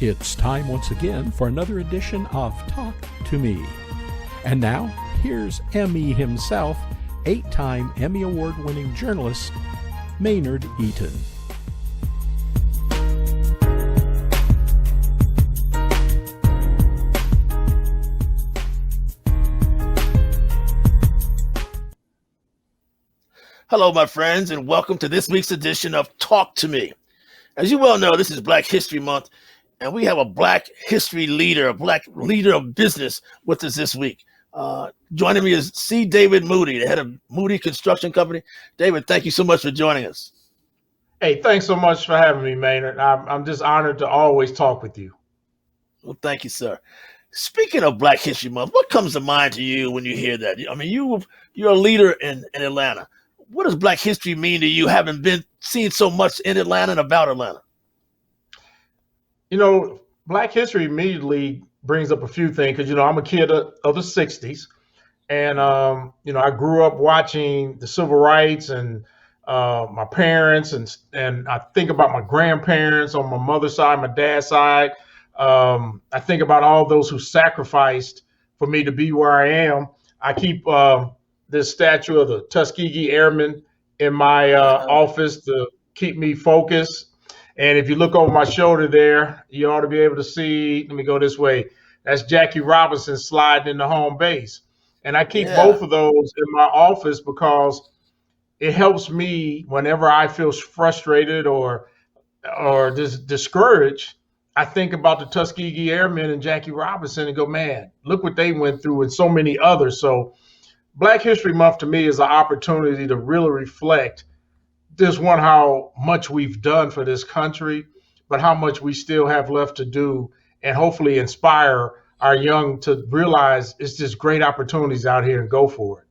It's time once again for another edition of Talk to Me. And now, here's Emmy himself, 8-time Emmy Award-winning journalist, Maynard Eaton. Hello, my friends, and welcome to this week's edition of Talk to Me. As you well know, this is Black History Month, and we have a Black history leader, a Black leader of business with us this week. Joining me is C. David Moody, the head of Moody Construction Company. David, thank you so much for joining us. Hey, thanks so much for having me, Maynard. I'm just honored to always talk with you. Well, thank you, sir. Speaking of Black History Month, what comes to mind to you when you hear that? I mean, you're a leader in Atlanta. What does Black history mean to you, having been seen so much in Atlanta and about Atlanta? You know, Black history immediately brings up a few things because, I'm a kid of the 60s. And, I grew up watching the civil rights and my parents and I think about my grandparents on my mother's side, my dad's side. I think about all those who sacrificed for me to be where I am. I keep this statue of the Tuskegee Airmen in my office to keep me focused. And if you look over my shoulder there, you ought to be able to see, let me go this way. That's Jackie Robinson sliding into home base. And I keep both of those in my office because it helps me whenever I feel frustrated or just discouraged. I think about the Tuskegee Airmen and Jackie Robinson and go, man, look what they went through and so many others. So Black History Month to me is an opportunity to really reflect just how much we've done for this country, but how much we still have left to do, and hopefully inspire our young to realize it's just great opportunities out here and go for it.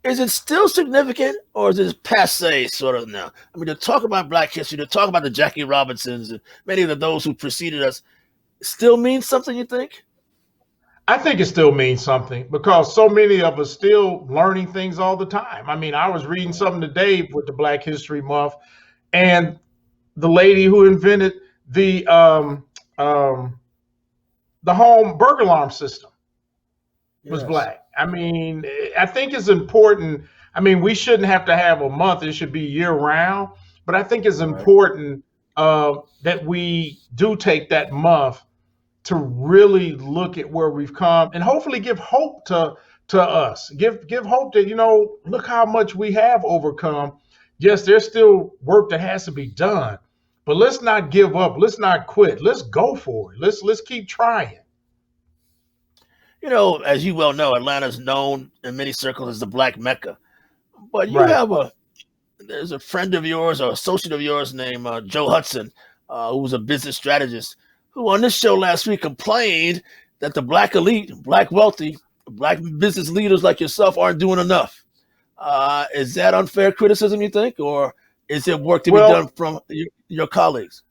Is it still significant, or is it passe sort of now? I mean, to talk about Black history, to talk about the Jackie Robinsons and many of those who preceded us, still means something, you think? I think it still means something because so many of us still learning things all the time. I mean, I was reading something today with the Black History Month, and the lady who invented the home burglar alarm system was Black. I mean, I think it's important. I mean, we shouldn't have to have a month. It should be year round. But I think it's important that we do take that month to really look at where we've come and hopefully give hope to us. Give hope that, look how much we have overcome. Yes, there's still work that has to be done, but let's not give up. Let's not quit. Let's go for it. Let's keep trying. As you well know, Atlanta is known in many circles as the Black Mecca. But there's a friend of yours or associate of yours named Joe Hudson, who was a business strategist, who on this show last week complained that the Black elite, Black wealthy, Black business leaders like yourself aren't doing enough. Is that unfair criticism, you think, or is there work to be done from your colleagues?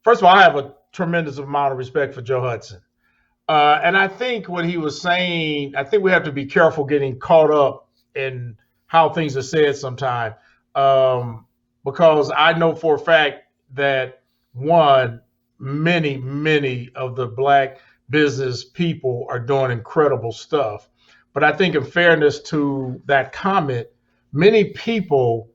First of all, I have a tremendous amount of respect for Joe Hudson. And I think what he was saying, I think we have to be careful getting caught up in how things are said sometimes, because I know for a fact that many of the Black business people are doing incredible stuff. But I think in fairness to that comment, many people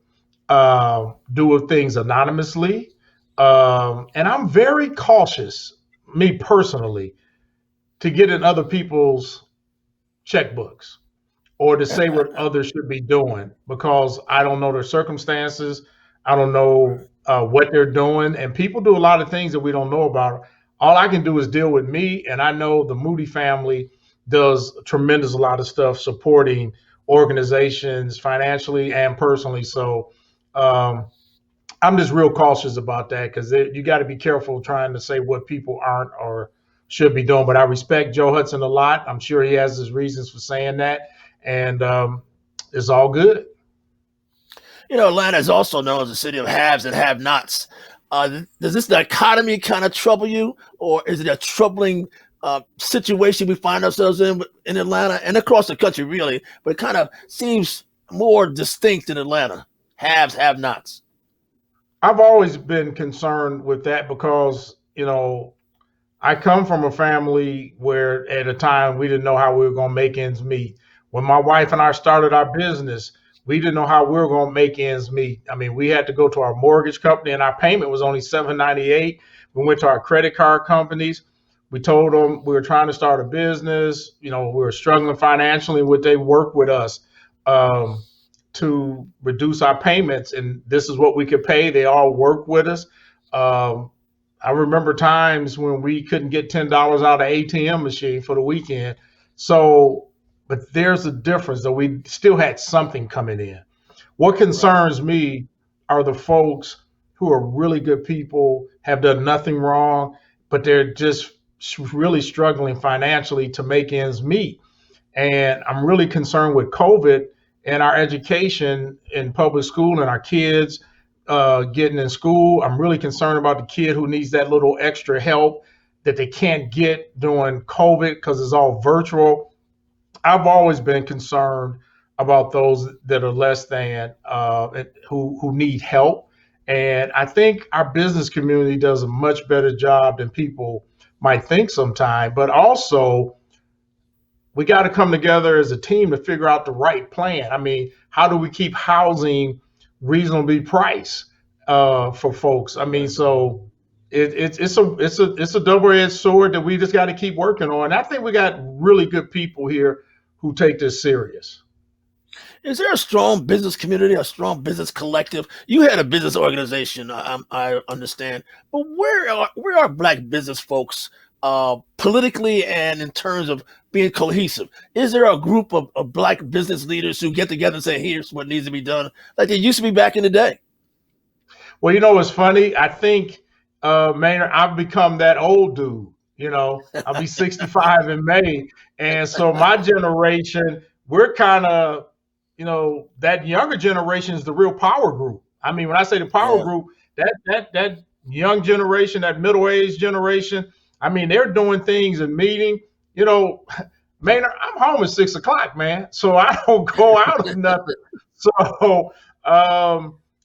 do things anonymously. And I'm very cautious, me personally, to get in other people's checkbooks or to say what others should be doing because I don't know their circumstances. I don't know what they're doing. And people do a lot of things that we don't know about. All I can do is deal with me. And I know the Moody family does a tremendous lot of stuff supporting organizations financially and personally. So I'm just real cautious about that because you got to be careful trying to say what people aren't or should be doing. But I respect Joe Hudson a lot. I'm sure he has his reasons for saying that. And it's all good. Atlanta is also known as the city of haves and have-nots. Does this dichotomy kind of trouble you, or is it a troubling situation we find ourselves in Atlanta and across the country, really? But it kind of seems more distinct in Atlanta. Haves, have-nots. I've always been concerned with that because, I come from a family where at a time we didn't know how we were going to make ends meet. When my wife and I started our business, we didn't know how we were going to make ends meet. I mean, we had to go to our mortgage company and our payment was only $798. We went to our credit card companies. We told them we were trying to start a business. We were struggling financially. Would they work with us to reduce our payments? And this is what we could pay. They all worked with us. I remember times when we couldn't get $10 out of ATM machine for the weekend. So, but there's a difference, though. We still had something coming in. What concerns me are the folks who are really good people, have done nothing wrong, but they're just really struggling financially to make ends meet. And I'm really concerned with COVID and our education in public school and our kids getting in school. I'm really concerned about the kid who needs that little extra help that they can't get during COVID because it's all virtual. I've always been concerned about those that are less than who need help. And I think our business community does a much better job than people might think sometimes. But also, we got to come together as a team to figure out the right plan. I mean, how do we keep housing reasonably priced for folks? I mean, so it's a double-edged sword that we just got to keep working on. I think we got really good people here who take this serious. Is there a strong business community, a strong business collective? You had a business organization, I understand, but where are Black business folks politically and in terms of being cohesive? Is there a group of Black business leaders who get together and say, here's what needs to be done, like they used to be back in the day? Well, what's funny? I think, Maynard, I've become that old dude. I'll be 65 in May. And so my generation, we're kind of, that younger generation is the real power group. I mean, when I say the power group, that young generation, that middle-aged generation, I mean, they're doing things and meeting. Man, I'm home at 6:00, man, so I don't go out or nothing. So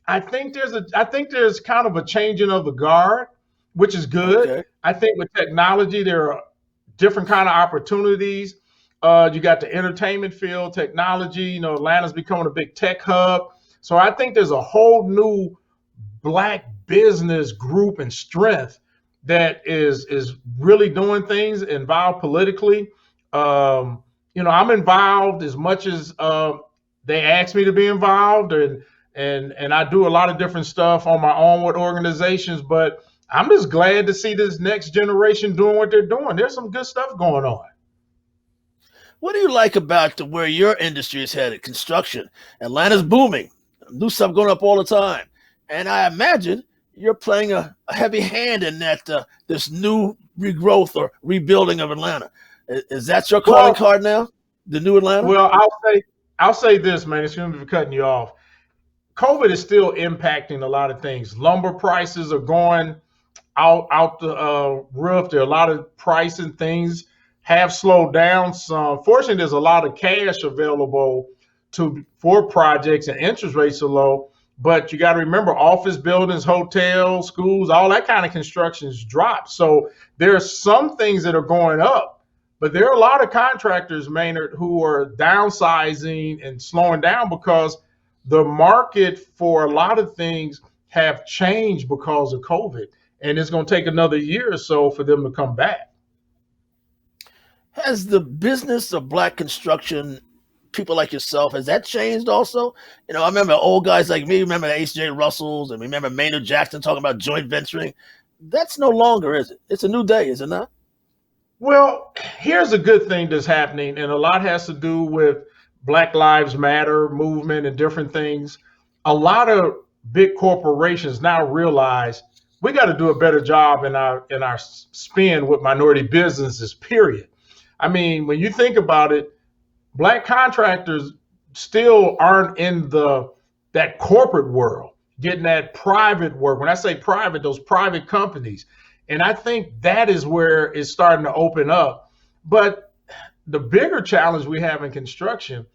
I think there's kind of a changing of the guard, which is good. Okay. I think with technology, there are different kind of opportunities. You got the entertainment field, technology. Atlanta's becoming a big tech hub. So I think there's a whole new Black business group and strength that is really doing things involved politically. I'm involved as much as they ask me to be involved, and I do a lot of different stuff on my own with organizations. But I'm just glad to see this next generation doing what they're doing. There's some good stuff going on. What do you like about where your industry is headed? Construction. Atlanta's booming. New stuff going up all the time. And I imagine you're playing a heavy hand in that this new regrowth or rebuilding of Atlanta. Is that your calling card now? The new Atlanta? Well, I'll say this, man. Excuse me for cutting you off. COVID is still impacting a lot of things. Lumber prices are going out the roof. There are a lot of pricing things have slowed down some. Fortunately, there's a lot of cash available for projects and interest rates are low. But you got to remember, office buildings, hotels, schools, all that kind of construction's dropped. So there are some things that are going up, but there are a lot of contractors, Maynard, who are downsizing and slowing down because the market for a lot of things have changed because of COVID. And it's going to take another year or so for them to come back. Has the business of Black construction, people like yourself, has that changed also? I remember old guys like me, remember H.J. Russells, and remember Maynard Jackson talking about joint venturing. That's no longer, is it? It's a new day, is it not? Well, here's a good thing that's happening, and a lot has to do with Black Lives Matter movement and different things. A lot of big corporations now realize we got to do a better job in our spend with minority businesses, period. I mean, when you think about it, Black contractors still aren't in that corporate world, getting that private work. When I say private, those private companies. And I think that is where it's starting to open up. But the bigger challenge we have in construction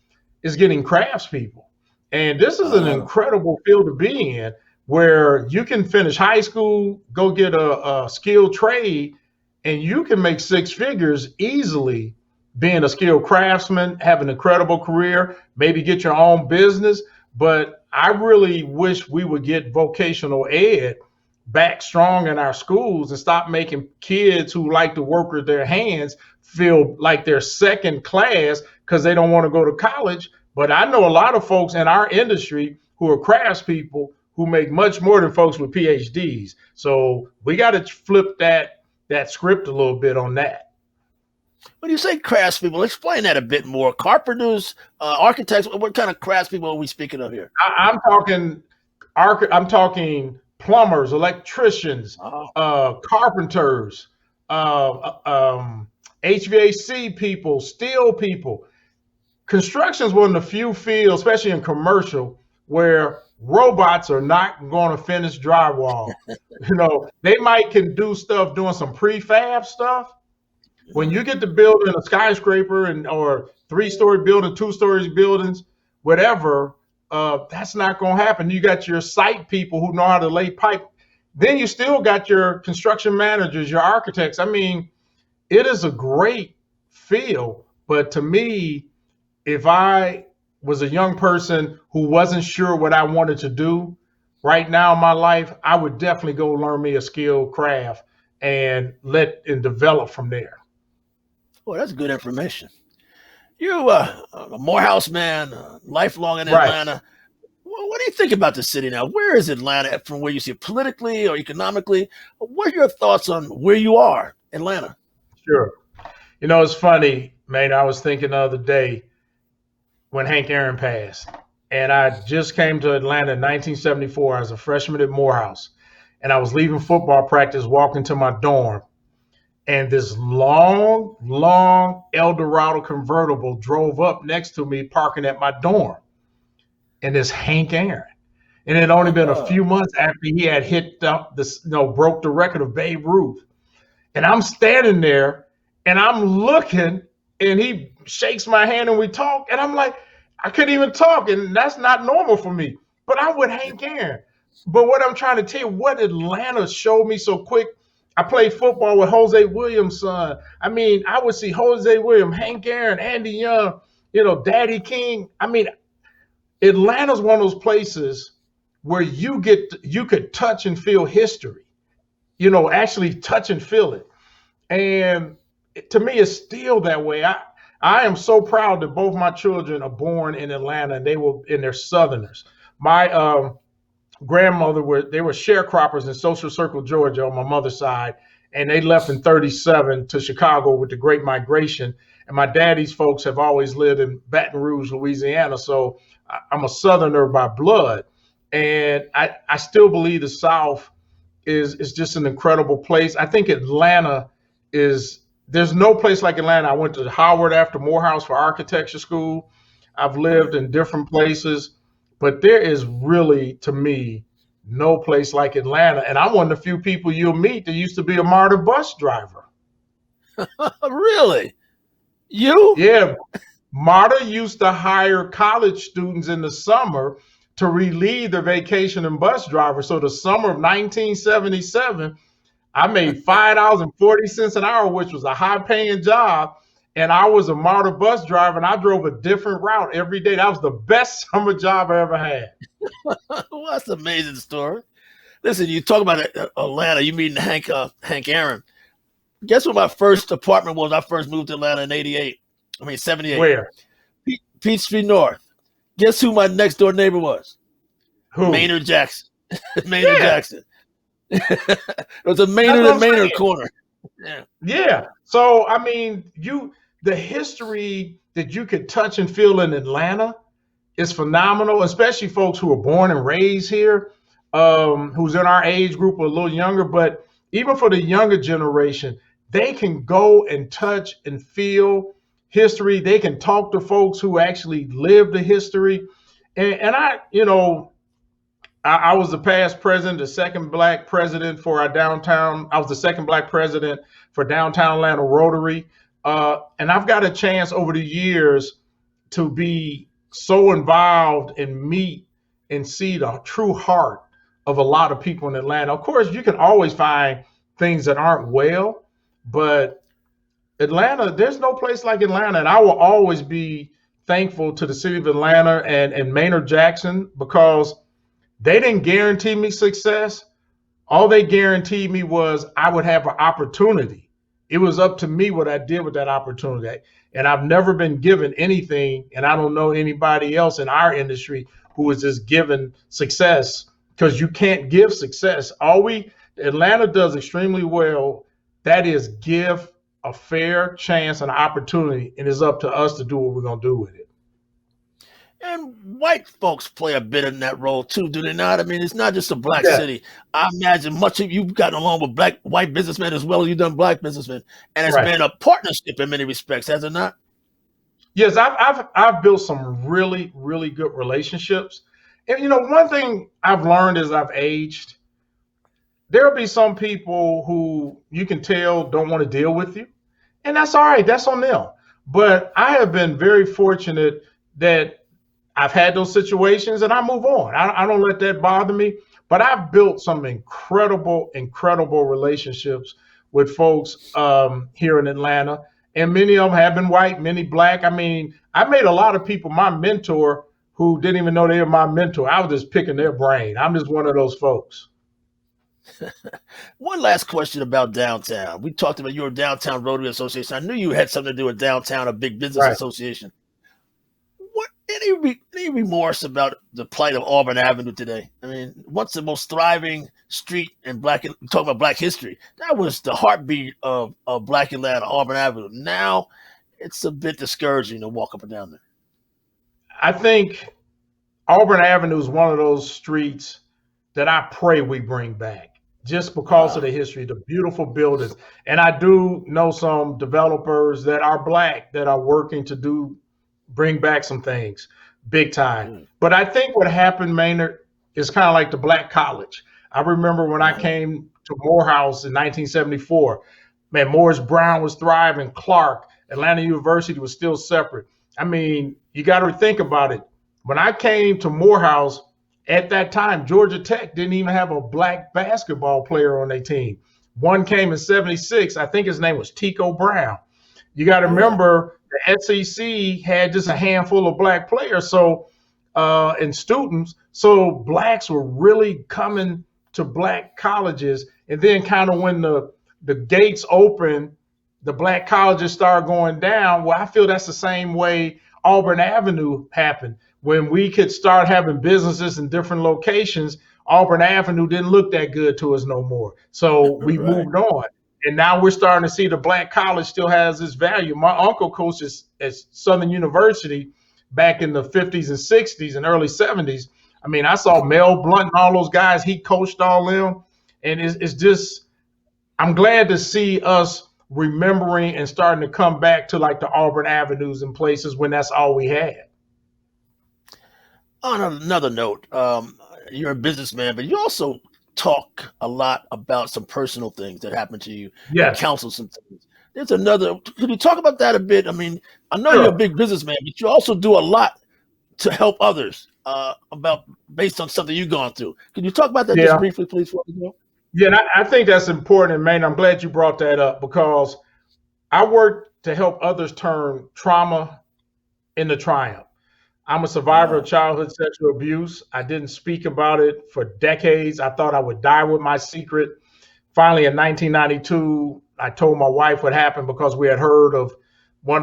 is getting craftspeople. And this is an incredible field to be in, where you can finish high school, go get a skilled trade, and you can make six figures easily being a skilled craftsman, have an incredible career, maybe get your own business. But I really wish we would get vocational ed back strong in our schools and stop making kids who like to work with their hands feel like they're second class because they don't want to go to college. But I know a lot of folks in our industry who are craftspeople who make much more than folks with PhDs. So we got to flip that script a little bit on that. When you say craftspeople, explain that a bit more. Carpenters, architects, what kind of craftspeople are we speaking of here? I'm talking plumbers, electricians, carpenters, HVAC people, steel people. Construction is one of the few fields, especially in commercial, where robots are not going to finish drywall. They can do stuff doing some prefab stuff. When you get to building a skyscraper or 3-story building, 2-story buildings, whatever, that's not going to happen. You got your site people who know how to lay pipe. Then you still got your construction managers, your architects. I mean, it is a great field. But to me, if I was a young person who wasn't sure what I wanted to do right now in my life, I would definitely go learn me a skilled craft and develop from there. Well, that's good information. You a Morehouse man, lifelong in Atlanta. Well, what do you think about the city now? Where is Atlanta from where you see it politically or economically? What are your thoughts on where you are, Atlanta? Sure. It's funny, man. I was thinking the other day when Hank Aaron passed, and I just came to Atlanta in 1974 as a freshman at Morehouse, and I was leaving football practice, walking to my dorm. And this long Eldorado convertible drove up next to me, parking at my dorm. And it's Hank Aaron. And it had only been a few months after he had hit up broke the record of Babe Ruth. And I'm standing there and I'm looking, and he shakes my hand and we talk. And I'm like, I couldn't even talk. And that's not normal for me. But I'm with Hank Aaron. But what I'm trying to tell you, what Atlanta showed me so quick. I played football with Jose Williams' son. I mean, I would see Jose Williams, Hank Aaron, Andy Young, Daddy King. I mean, Atlanta's one of those places where you could touch and feel history, actually touch and feel it. And to me, it's still that way. I am so proud that both my children are born in Atlanta, and they're Southerners. My grandmother they were sharecroppers in Social Circle, Georgia on my mother's side, and they left in 1937 to Chicago with the Great Migration. And my daddy's folks have always lived in Baton Rouge, Louisiana. So I'm a Southerner by blood. And I still believe the South is just an incredible place. I think Atlanta there's no place like Atlanta. I went to Howard after Morehouse for architecture school. I've lived in different places. But there is really, to me, no place like Atlanta. And I'm one of the few people you'll meet that used to be a MARTA bus driver. Really? You? Yeah. MARTA used to hire college students in the summer to relieve their vacation and bus drivers. So the summer of 1977, I made $5.40 an hour, which was a high-paying job. And I was a MARTA bus driver, and I drove a different route every day. That was the best summer job I ever had. Well, that's an amazing story. Listen, you talk about Atlanta, you meeting Hank Aaron. Guess what my first apartment was? I first moved to Atlanta in 78. Where? Peachtree North. Guess who my next door neighbor was? Who? Maynard Jackson. Jackson. It was a Maynard and Maynard corner. Yeah. So, I mean, the history that you could touch and feel in Atlanta is phenomenal, especially folks who are born and raised here, who's in our age group or a little younger. But even for the younger generation, they can go and touch and feel history. They can talk to folks who actually live the history. And I, I was the past president, the second black president for our downtown. I was the second black president for downtown Atlanta Rotary. And I've got a chance over the years to be so involved and meet and see the true heart of a lot of people in Atlanta. Of course, you can always find things that aren't well, but Atlanta, there's no place like Atlanta. And I will always be thankful to the city of Atlanta and Maynard Jackson, because they didn't guarantee me success. All they guaranteed me was I would have an opportunity. It was up to me what I did with that opportunity. And I've never been given anything, and I don't know anybody else in our industry who is just given success, because you can't give success. Atlanta does extremely well. That is give a fair chance and opportunity, and it's up to us to do what we're going to do with it. And white folks play a bit in that role too, do they not? I mean, it's not just a black city. I imagine much of you've gotten along with white businessmen as well as you've done black businessmen, and it's been a partnership in many respects, has it not? Yes, I've built some really, really good relationships. And one thing I've learned as I've aged, there'll be some people who you can tell don't want to deal with you, and that's all right. That's on them. But I have been very fortunate that I've had those situations and I move on. I don't let that bother me. But I've built some incredible, incredible relationships with folks here in Atlanta. And many of them have been white, many black. I mean, I made a lot of people my mentor who didn't even know they were my mentor. I was just picking their brain. I'm just one of those folks. One last question about downtown. We talked about your downtown Rotary Association. I knew you had something to do with downtown, a big business association. What any remorse about the plight of Auburn Avenue today? I mean, once the most thriving street in talking about black history, that was the heartbeat of black Atlanta, Auburn Avenue. Now it's a bit discouraging to walk up and down there. I think Auburn Avenue is one of those streets that I pray we bring back, just because of the history, the beautiful buildings. And I do know some developers that are black that are working to bring back some things big time. But I think what happened, Maynard, is kind of like the black college. I remember when I came to Morehouse in 1974, man, Morris Brown was thriving, Clark, Atlanta University was still separate. I mean, you got to think about it. When I came to Morehouse, at that time, Georgia Tech didn't even have a black basketball player on their team. One came in 76. I think his name was Tico Brown. You got to remember the SEC had just a handful of black players and students. So blacks were really coming to black colleges. And then kind of when the gates opened, the black colleges started going down. Well, I feel that's the same way Auburn Avenue happened. When we could start having businesses in different locations, Auburn Avenue didn't look that good to us no more. So we moved on. And now we're starting to see the black college still has its value. My uncle coached at Southern University back in the 50s and 60s and early 70s. I mean, I saw Mel Blunt and all those guys. He coached all them. And it's just, I'm glad to see us remembering and starting to come back to like the Auburn Avenues and places when that's all we had. On another note, you're a businessman, but you also talk a lot about some personal things that happened to you. Yes. Counsel some things. Could you talk about that a bit? I mean, I know you're a big businessman, but you also do a lot to help others based on something you've gone through. Can you talk about that just briefly, please? Before we go? Yeah, and I think that's important, and man, I'm glad you brought that up, because I work to help others turn trauma into triumph. I'm a survivor of childhood sexual abuse. I didn't speak about it for decades. I thought I would die with my secret. Finally, in 1992, I told my wife what happened because we had heard of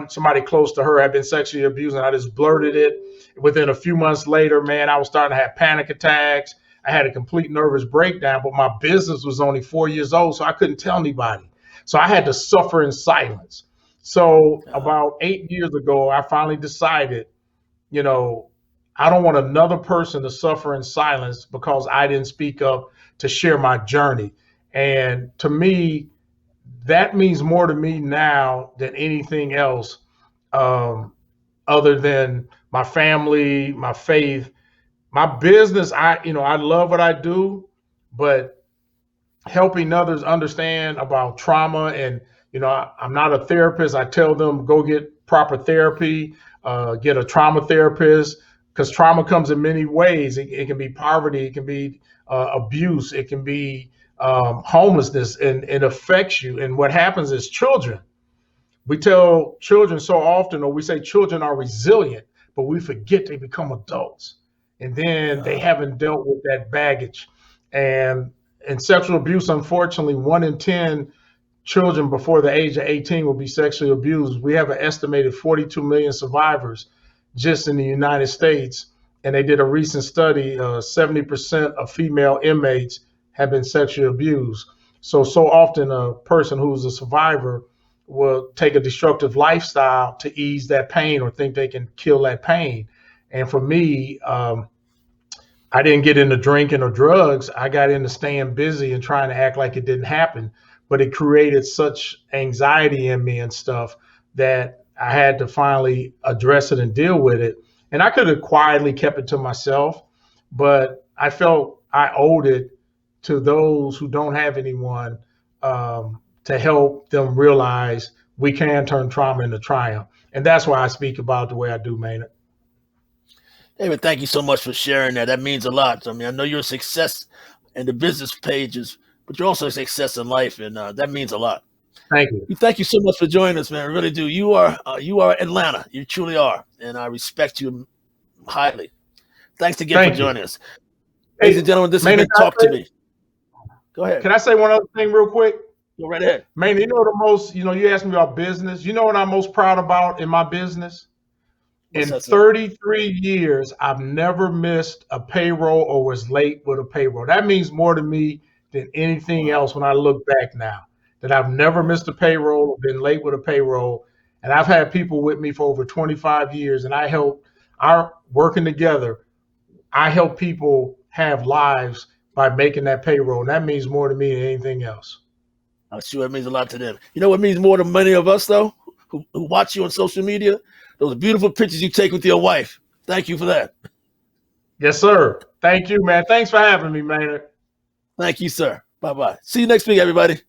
somebody close to her had been sexually abused, and I just blurted it. Within a few months later, man, I was starting to have panic attacks. I had a complete nervous breakdown, but my business was only 4 years old, so I couldn't tell anybody. So I had to suffer in silence. So about 8 years ago, I finally decided, I don't want another person to suffer in silence because I didn't speak up to share my journey. And to me, that means more to me now than anything else, other than my family, my faith. My business, I love what I do, but helping others understand about trauma, and I'm not a therapist. I tell them go get proper therapy, get a trauma therapist, because trauma comes in many ways. It can be poverty, it can be abuse, it can be homelessness, and it affects you. And what happens is children, we tell children so often, or we say children are resilient, but we forget they become adults, and then they haven't dealt with that baggage. And in sexual abuse, unfortunately, 1 in 10 children before the age of 18 will be sexually abused. We have an estimated 42 million survivors just in the United States. And they did a recent study, 70% of female inmates have been sexually abused. So often a person who's a survivor will take a destructive lifestyle to ease that pain or think they can kill that pain. And for me, I didn't get into drinking or drugs. I got into staying busy and trying to act like it didn't happen. But it created such anxiety in me and stuff that I had to finally address it and deal with it. And I could have quietly kept it to myself, but I felt I owed it to those who don't have anyone, to help them realize we can turn trauma into triumph. And that's why I speak about the way I do, Maynard. David, thank you so much for sharing that. That means a lot. I mean, I know you're a success in the business pages, but you're also a success in life, and that means a lot. Thank you. Thank you so much for joining us, man. I really do. You are Atlanta. You truly are, and I respect you highly. Thanks again for joining us. Ladies and gentlemen, this has been Talk to Me. Go ahead. Can I say one other thing real quick? Go right ahead. Man, you asked me about business. You know what I'm most proud about in my business? In 33 years, I've never missed a payroll or was late with a payroll. That means more to me than anything else when I look back now, that I've never missed a payroll or been late with a payroll. And I've had people with me for over 25 years, and working together, I help people have lives by making that payroll. And that means more to me than anything else. I'm sure it means a lot to them. You know what means more to many of us, though, who watch you on social media? Those beautiful pictures you take with your wife. Thank you for that. Yes, sir. Thank you, man. Thanks for having me, Maynard. Thank you, sir. Bye-bye. See you next week, everybody.